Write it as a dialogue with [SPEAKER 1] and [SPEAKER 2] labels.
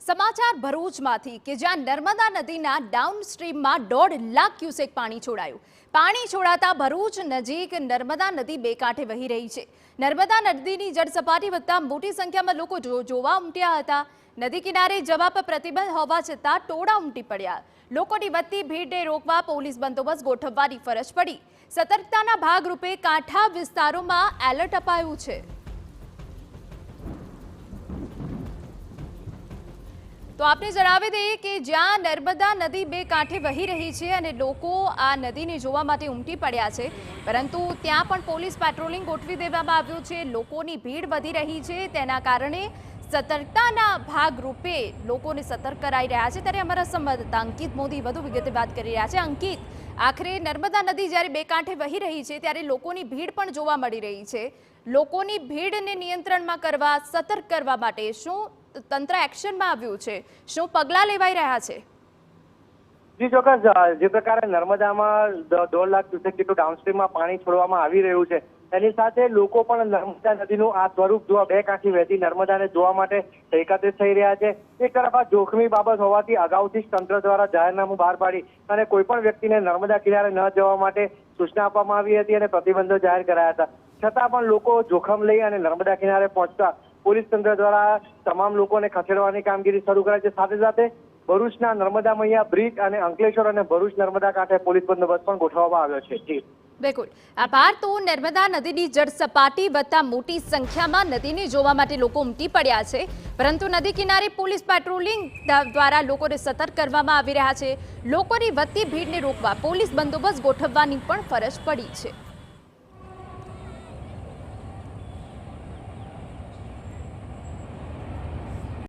[SPEAKER 1] સમાચાર ભરૂચમાંથી કે જ્યાં નર્મદા નદીના ડાઉનસ્ટ્રીમમાં 1.5 લાખ ક્યુસેક પાણી છોડાયું. પાણી છોડાતા ભરૂચ નજીક નર્મદા નદી બે કાંઠે વહી રહી છે. નર્મદા નદીની જળસપાટી વધતા મોટી સંખ્યામાં લોકો જોવા ઉમટ્યા હતા. નદી કિનારે જવા પર પ્રતિબંધ હોવા છતાં ટોળા ઉમટી પડ્યા. લોકોની વધતી ભીડને રોકવા પોલીસ બંદોબસ્ત ગોઠવવાની ફરજ પડી. સતર્કતાના ભાગરૂપે કાંઠા વિસ્તારોમાં એલર્ટ અપાયું છે. તો આપને જણાવી દઈએ કે જ્યાં નર્મદા નદી બે કાંઠે વહી રહી છે અને લોકો આ નદીને જોવા માટે ઉમટી પડ્યા છે, પરંતુ ત્યાં પણ પોલીસ પેટ્રોલિંગ ગોઠવી દેવામાં આવ્યું છે. લોકોની ભીડ વધી રહી છે, તેના કારણે સતર્કતાના ભાગરૂપે લોકોને સતર્ક કરાઈ રહ્યા છે. ત્યારે અમારા સંવાદદાતા અંકિત મોદી વધુ વિગતે વાત કરી રહ્યા છે. અંકિત, આખરે નર્મદા નદી જ્યારે બે કાંઠે વહી રહી છે ત્યારે લોકોની ભીડ પણ જોવા મળી રહી છે. લોકોની ભીડને નિયંત્રણમાં કરવા, સતર્ક કરવા માટે શું તંત્ર એક્શનમાં આવ્યું છે? શું પગલાં લેવાઈ રહ્યા છે?
[SPEAKER 2] જી ચોક્કસ, જે પ્રકારે નર્મદામાં 1.5 લાખ ક્યુસેક જેટલું ડાઉનસ્ટ્રીમમાં પાણી છોડવામાં આવી રહ્યું છે, તેની સાથે લોકો પણ નર્મદા નદીનું આ સ્વરૂપ જોવા, બે કાંઠી વહેતી નર્મદાને જોવા માટે એકત્રિત થઈ રહ્યા છે. એક તરફ આ જોખમી બાબત હોવાથી અગાઉથી જ તંત્ર દ્વારા જાહેરનામું બહાર પાડી અને કોઈ પણ વ્યક્તિને નર્મદા કિનારે ન જવા માટે સૂચના આપવામાં આવી હતી અને પ્રતિબંધો જાહેર કરાયા હતા. છતાં પણ લોકો જોખમ લઈ અને નર્મદા કિનારે પહોંચતા પોલીસ તંત્ર દ્વારા તમામ લોકોને ખસેડવાની કામગીરી શરૂ કરાઈ છે. સાથે સાથે ભરૂચના નર્મદા મૈયા બ્રિજ અને અંકલેશ્વર અને ભરૂચ નર્મદા કાંઠે પોલીસ બંદોબસ્ત પણ ગોઠવવામાં આવ્યો છે. જી
[SPEAKER 1] બિલકુલ આભાર. તો નર્મદા નદીની જળ સપાટી વધતા મોટી સંખ્યામાં નદીને જોવા માટે લોકો ઉમટી પડ્યા છે, પરંતુ નદી કિનારે પોલીસ પેટ્રોલિંગ દ્વારા લોકોને સતર્ક કરવામાં આવી રહ્યા છે. લોકોની વધતી ભીડને રોકવા પોલીસ બંદોબસ્ત ગોઠવવાની પણ ફરજ પડી છે.